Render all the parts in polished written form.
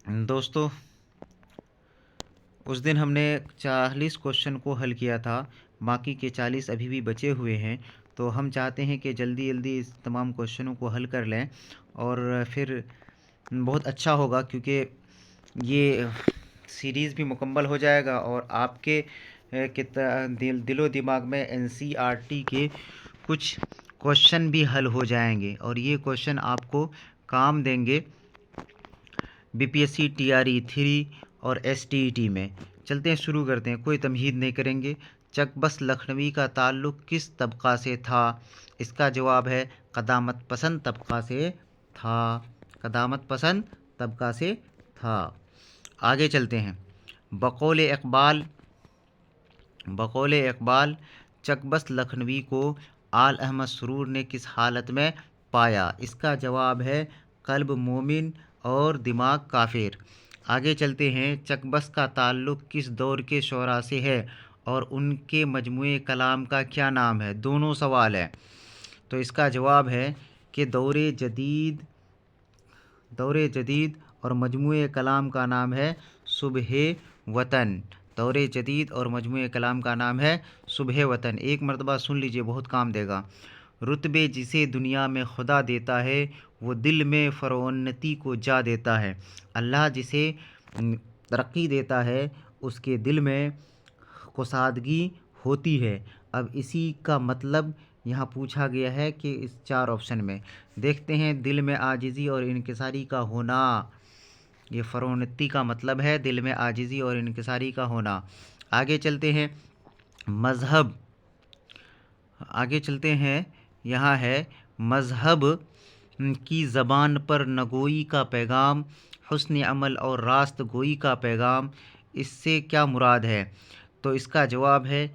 दोस्तों, उस दिन हमने 40 क्वेश्चन को हल किया था। बाकी के 40 अभी भी बचे हुए हैं। तो हम चाहते हैं कि जल्दी जल्दी इस तमाम क्वेश्चनों को हल कर लें और फिर बहुत अच्छा होगा, क्योंकि ये सीरीज़ भी मुकम्मल हो जाएगा और आपके दिलो दिमाग में एनसीईआरटी के कुछ क्वेश्चन भी हल हो जाएंगे और ये क्वेश्चन आपको काम देंगे बीपीएससी टीआरई 3 और एसटीईटी में। चलते हैं, शुरू करते हैं, कोई तमहीद नहीं करेंगे। चकबस लखनवी का ताल्लुक़ किस तबका से था? इसका जवाब है क़दामत पसंद तबका से था। क़दामत पसंद तबका से था। आगे चलते हैं। बकौल इकबाल चकबस लखनवी को आल अहमद सुरूर ने किस हालत में पाया? इसका जवाब है क़ल्ब मोमिन और दिमाग काफिर। आगे चलते हैं। चकबस का ताल्लुक़ किस दौर के शुअरा से है और उनके मजमूए कलाम का क्या नाम है? दोनों सवाल है। तो इसका जवाब है कि दौरे जदीद और मजमूए कलाम का नाम है सुबह वतन। दौरे जदीद और मजमूए कलाम का नाम है सुबह वतन। एक मरतबा सुन लीजिए, बहुत काम देगा। रुतबे जिसे दुनिया में खुदा देता है वो दिल में फ़रोन्नती को जा देता है। अल्लाह जिसे तरक्की देता है उसके दिल में कुसादगी होती है। अब इसी का मतलब यहाँ पूछा गया है कि इस 4 ऑप्शन में देखते हैं। दिल में आजिज़ी और इनकिसारी का होना, ये फ़रोन्नती का मतलब है, दिल में आजिज़ी और इनकिसारी का होना। आगे चलते हैं। मज़हब आगे चलते हैं। यहाँ है मज़हब की ज़बान पर नगोई का पैगाम, हुस्न अमल और रास्त गोई का पैगाम, इससे क्या मुराद है? तो इसका जवाब है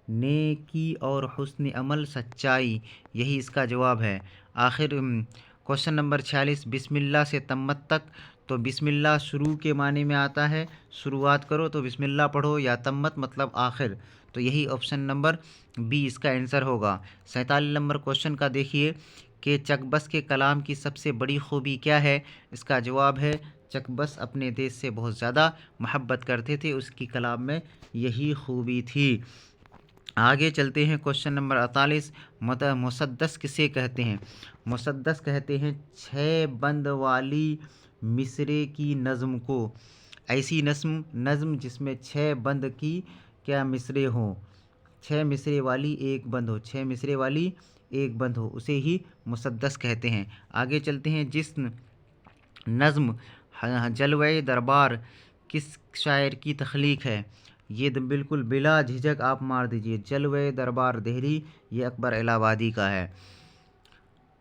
नेकी और हुस्न अमल, सच्चाई, यही इसका जवाब है। आखिर क्वेश्चन नंबर 46, बिस्मिल्लाह से तम्मत तक। तो बिस्मिल्लाह शुरू के माने में आता है, शुरुआत करो तो बिस्मिल्लाह पढ़ो, या तम्मत मतलब आखिर। तो यही ऑप्शन नंबर बी इसका आंसर होगा। 47 नंबर क्वेश्चन का देखिए कि चकबस के कलाम की सबसे बड़ी खूबी क्या है? इसका जवाब है चकबस अपने देश से बहुत ज़्यादा मोहब्बत करते थे, उसकी कलाम में यही खूबी थी। आगे चलते हैं। क्वेश्चन नंबर 48, मुसद्दस किसे कहते हैं? मुसद्दस कहते हैं 6 बंद वाली मिसरे की नज़म को। ऐसी नज़म जिसमें 6 बंद की क्या मिसरे हों, 6 मिसरे वाली एक बंद हो, 6 मिसरे वाली एक बंद हो, उसे ही मुसद्दस कहते हैं। आगे चलते हैं। जिस नज़म जलवे दरबार किस शायर की तख्लीक है? ये बिल्कुल बिला झिझक आप मार दीजिए, जलवे दरबार देहरी, ये अकबर इलाहाबादी का है।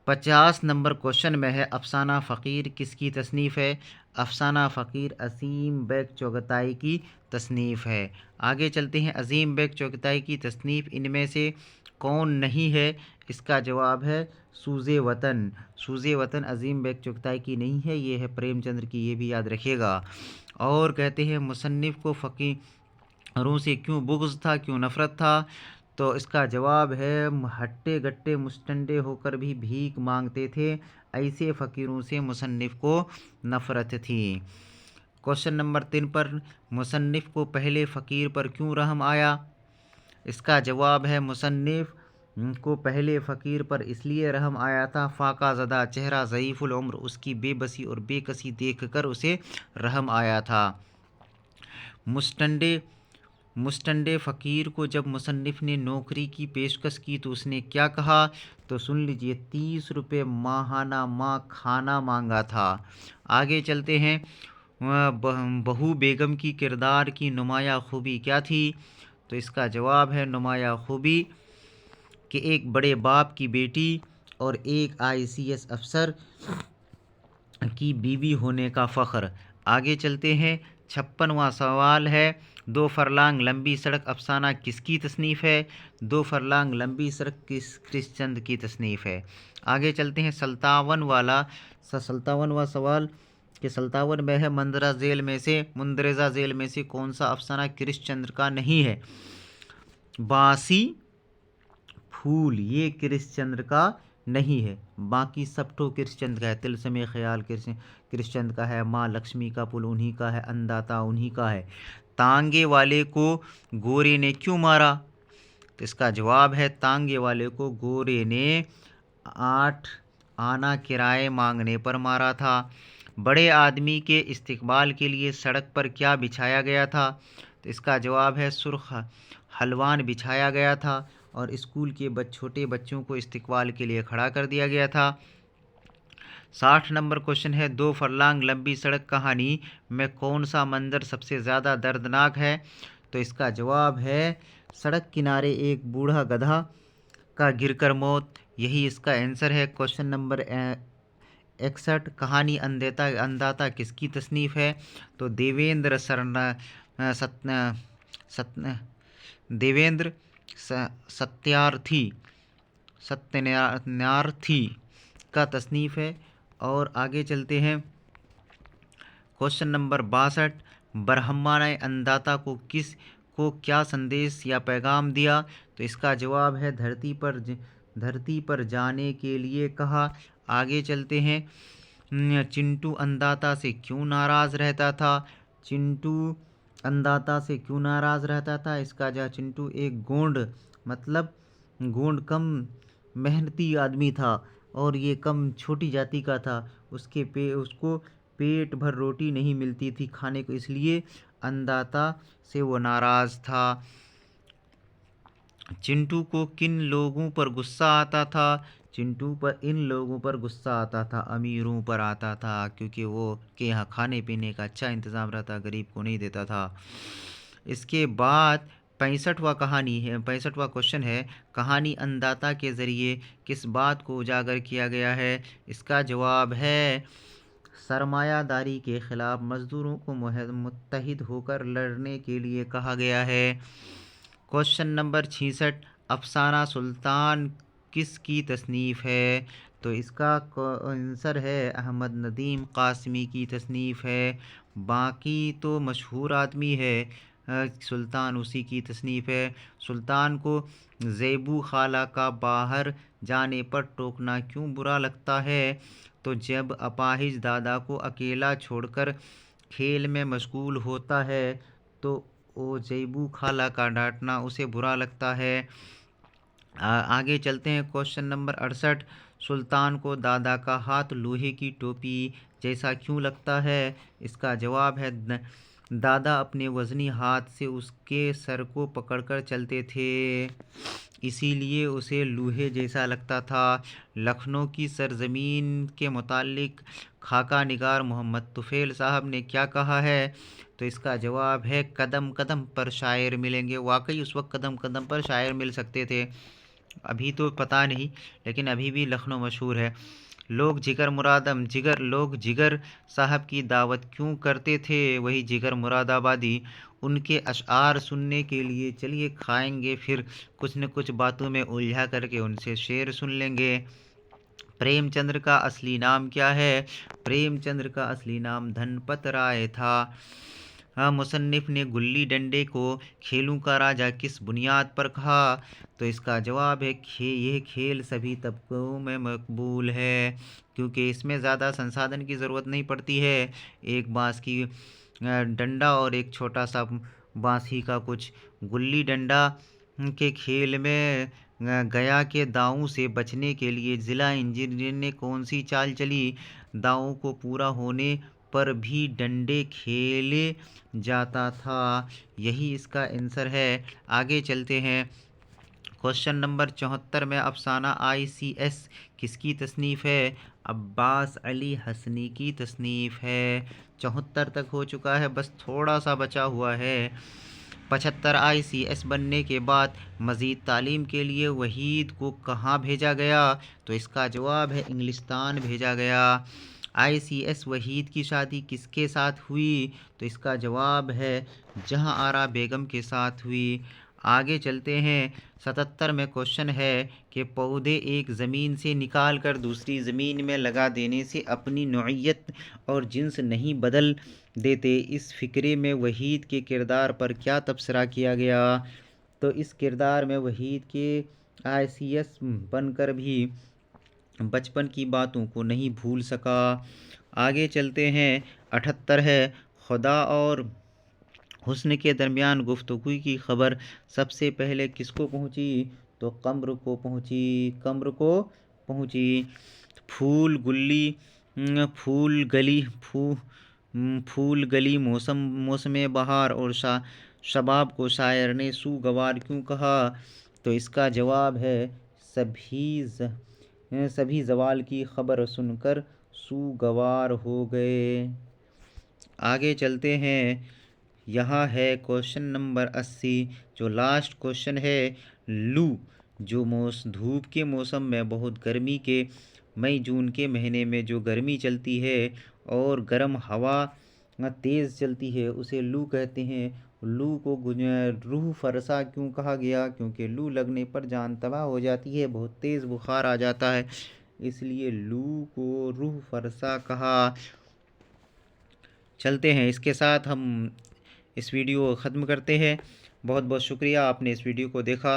50 नंबर क्वेश्चन में है अफसाना फ़कीर किसकी तसनीफ़ है? अफसाना फ़कीर अज़ीम बेग चगताई की तसनीफ़ है। आगे चलते हैं। अज़ीम बेग चगताई की तसनीफ़ इनमें से कौन नहीं है? इसका जवाब है सूज़े वतन। सूज़े वतन अज़ीम बेग चगताई की नहीं है, ये है प्रेमचंद्र की, ये भी याद रखिएगा। और कहते हैं मुसन्निफ़ को फ़कीरों से क्यों बुग़्ज़ था, क्यों नफ़रत था? तो इसका जवाब है हट्टे गट्टे मुस्टंडे होकर भी भीख मांगते थे, ऐसे फ़कीरों से मुसन्निफ़ को नफ़रत थी। क्वेश्चन नंबर 3 पर मुसन्निफ़ को पहले फ़कीर पर क्यों रहम आया? इसका जवाब है मुसन्निफ़ को पहले फ़कीर पर इसलिए रहम आया था, फ़ाका ज़दा चेहरा ज़ईफ़ुल उम्र, उसकी बेबसी और बेकसी देखकर उसे रहम आया था। मुस्टंडे फ़कीर को जब मुसन्निफ़ ने नौकरी की पेशकश की तो उसने क्या कहा? तो सुन लीजिए, 30 रुपये माहाना माँ खाना मांगा था। आगे चलते हैं। बहू बेगम की किरदार की नुमाया खूबी क्या थी? तो इसका जवाब है नुमाया खूबी कि एक बड़े बाप की बेटी और एक आईसीएस अफसर की बीवी होने का फ़ख्र। आगे चलते हैं। 56वां सवाल है, 2 फरलांग लंबी सड़क अफसाना किसकी तसनीफ़ है? 2 फरलांग लंबी सड़क कृष्णचंद की तसनीफ़ है। आगे चलते हैं। 57वां सवाल कि 57 में है मुंदरजा झेल में से कौन सा अफसाना कृष्णचंद्र का नहीं है? बासी फूल, ये कृष्णचंद्र का नहीं है। बाकी सब ठो कृष्णचंद का है। तिलस्मे ख्याल कृष्णचंद का है, माँ लक्ष्मी का पुल उन्हीं का है, अन्नदाता उन्हीं का है। तांगे वाले को गोरे ने क्यों मारा? तो इसका जवाब है तांगे वाले को गोरे ने 8 आना किराए मांगने पर मारा था। बड़े आदमी के इस्तकबाल के लिए सड़क पर क्या बिछाया गया था? तो इसका जवाब है सुर्ख हलवान बिछाया गया था और स्कूल के छोटे बच्चों को इस्तकबाल के लिए खड़ा कर दिया गया था। 60 नंबर क्वेश्चन है, 2 फरलांग लंबी सड़क कहानी में कौन सा मंजर सबसे ज़्यादा दर्दनाक है? तो इसका जवाब है सड़क किनारे एक बूढ़ा गधा का गिरकर मौत। यही इसका आंसर है। क्वेश्चन नंबर 61, कहानी अन्नदाता किसकी तसनीफ़ है? तो देवेंद्र देवेंद्र सत्यार्थी सत्यनार्थी का तसनीफ़ है। और आगे चलते हैं। क्वेश्चन नंबर 62, ब्रह्मा ने अन्नदाता को क्या संदेश या पैगाम दिया? तो इसका जवाब है धरती पर जाने के लिए कहा। आगे चलते हैं। चिंटू अन्नदाता से क्यों नाराज़ रहता था? चिंटू अन्नदाता से क्यों नाराज़ रहता था? इसका जवाब, चिंटू एक गोंड कम मेहनती आदमी था और ये कम छोटी जाति का था। उसको पेट भर रोटी नहीं मिलती थी खाने को, इसलिए अन्नदाता से वो नाराज़ था। चिंटू को किन लोगों पर गुस्सा आता था? चिंटू पर इन लोगों पर गुस्सा आता था, अमीरों पर आता था, क्योंकि वो के यहाँ खाने पीने का अच्छा इंतज़ाम रहता, गरीब को नहीं देता था। इसके बाद 65वां क्वेश्चन है, कहानी अन्नदाता के ज़रिए किस बात को उजागर किया गया है? इसका जवाब है सरमायादारी के ख़िलाफ़ मज़दूरों को मुत्तहिद होकर लड़ने के लिए कहा गया है। क्वेश्चन नंबर 66, अफसाना सुल्तान किसकी तसनीफ़ है? तो इसका आंसर है अहमद नदीम कासमी की तसनीफ़ है। बाकी तो मशहूर आदमी है, सुल्तान उसी की तसनीफ़ है। सुल्तान को ज़ेबू खाला का बाहर जाने पर टोकना क्यों बुरा लगता है? तो जब अपाहिज दादा को अकेला छोड़कर खेल में मशगूल होता है तो वो ज़ेबू खाला का डांटना उसे बुरा लगता है। आगे चलते हैं। क्वेश्चन नंबर 68, सुल्तान को दादा का हाथ लोहे की टोपी जैसा क्यों लगता है? इसका जवाब है दादा अपने वज़नी हाथ से उसके सर को पकड़कर चलते थे, इसीलिए उसे लोहे जैसा लगता था। लखनऊ की सरजमीन के मुतालिक खाका निगार मोहम्मद तुफ़ैल साहब ने क्या कहा है? तो इसका जवाब है कदम कदम पर शायर मिलेंगे। वाकई उस वक्त कदम कदम पर शायर मिल सकते थे, अभी तो पता नहीं, लेकिन अभी भी लखनऊ मशहूर है। लोग जिगर साहब की दावत क्यों करते थे? वही जिगर मुरादाबादी। उनके अशआर सुनने के लिए चलिए खाएंगे फिर कुछ न कुछ बातों में उलझा करके उनसे शेर सुन लेंगे। प्रेमचंद्र का असली नाम क्या है? प्रेमचंद्र का असली नाम धनपत राय था। मुसन्निफ ने गुल्ली डंडे को खेलों का राजा किस बुनियाद पर कहा? तो इसका जवाब है यह खेल सभी तबकों में मकबूल है, क्योंकि इसमें ज़्यादा संसाधन की ज़रूरत नहीं पड़ती है। एक बाँस की डंडा और एक छोटा सा बाँस ही का कुछ। गुल्ली डंडा के खेल में गया के दांवों से बचने के लिए ज़िला इंजीनियर ने कौन सी चाल चली? दांवों को पूरा होने पर भी डंडे खेले जाता था, यही इसका आंसर है। आगे चलते हैं। क्वेश्चन नंबर 74 में अफसाना ICS किसकी तसनीफ़ है? अब्बास अली हसनी की तसनीफ़ है। 74 तक हो चुका है, बस थोड़ा सा बचा हुआ है। 75 ICS बनने के बाद मज़ीद तालीम के लिए वहीद को कहाँ भेजा गया? तो इसका जवाब है इंग्लिस्तान भेजा गया। ICS वहीद की शादी किसके साथ हुई? तो इसका जवाब है जहां आरा बेगम के साथ हुई। आगे चलते हैं। 77 में क्वेश्चन है कि पौधे एक ज़मीन से निकाल कर दूसरी ज़मीन में लगा देने से अपनी नौइयत और जिन्स नहीं बदल देते, इस फ़िक्रे में वहीद के किरदार पर क्या तबसरा किया गया? तो इस किरदार में वहीद के ICS बनकर भी बचपन की बातों को नहीं भूल सका। आगे चलते हैं। 78 है, खुदा और हुस्न के दरमियान गुफ्तगू की खबर सबसे पहले किसको पहुंची? तो कम्र को पहुंची, कम्र को पहुंची। फूल गुल्ली फूल गली फूल गली मौसम बहार और शबाब को शायर ने सुगवार क्यों कहा? तो इसका जवाब है सभी जवाल की खबर सुनकर सुगवार हो गए। आगे चलते हैं। यहाँ है क्वेश्चन नंबर 80, जो लास्ट क्वेश्चन है। लू जो धूप के मौसम में बहुत गर्मी के मई जून के महीने में जो गर्मी चलती है और गर्म हवा तेज़ चलती है उसे लू कहते हैं। लू को रूह फ़रसा क्यों कहा गया? क्योंकि लू लगने पर जान तबाह हो जाती है, बहुत तेज़ बुखार आ जाता है, इसलिए लू को रूह फ़रसा कहा। चलते हैं, इसके साथ हम इस वीडियो को ख़त्म करते हैं। बहुत बहुत शुक्रिया, आपने इस वीडियो को देखा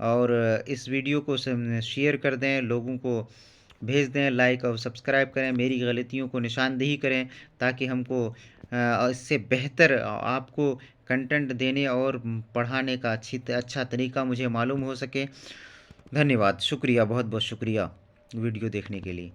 और इस वीडियो को शेयर कर दें, लोगों को भेज दें, लाइक और सब्सक्राइब करें, मेरी गलतियों को निशानदेही करें ताकि हमको इससे बेहतर आपको कंटेंट देने और पढ़ाने का अच्छा तरीका मुझे मालूम हो सके। धन्यवाद, शुक्रिया, बहुत बहुत शुक्रिया वीडियो देखने के लिए।